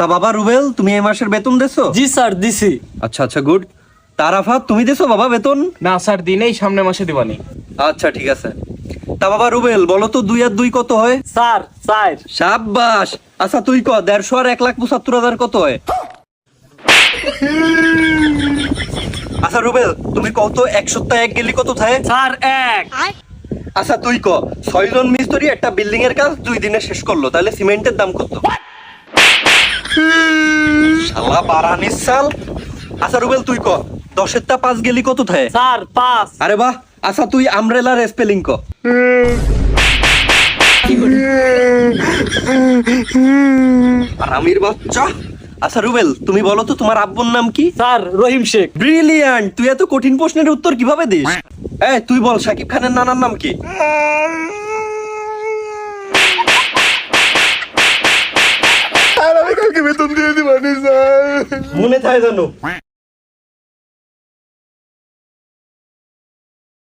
তা বাবা রুবেল, তুমি এই মাসের বেতন দেছো? জি স্যার দিছি। আচ্ছা আচ্ছা, গুড। তা আরাফাত, তুমি দেছো বাবা বেতন? না স্যার দিনেই, সামনে মাসে দিবানি। আচ্ছা ঠিক আছে। তা বাবা রুবেল, বলো তো 2 আর 2 কত হয়? স্যার 4। সাব্বাস। আচ্ছা তুই ক, 150 আর 1,75,000 কত হয়? আচ্ছা রুবেল, তুমি কত 1 সপ্তাহে 1 গেলি কত থাকে? স্যার 1। আচ্ছা তুই ক, 6 জন মিস্ত্রি একটা বিল্ডিং এর কাজ 2 দিনে শেষ করলো, তাহলে সিমেন্টের দাম কত? শালা বারানিস সাল। আচ্ছা রুবেল তুই ক, 10 এর টা 5 গেলি কত থাকে? স্যার 5। আরে বাহ। আচ্ছা তুই আমব্রেলার স্পেলিং ক। আমির বাচ্চা। আচ্ছা রুবেল, তুমি বলো তো তোমার আব্বুর নাম কি? স্যার রহিম শেখ। ব্রিলিয়ান্ট। তুই এত কঠিন প্রশ্নের উত্তর কিভাবে দিস? এই তুই বল, শাকিব খানের নানার নাম কি? আর আমি কালকে বেতন দিয়ে দিবানি স্যার। মনে থাকে জানো?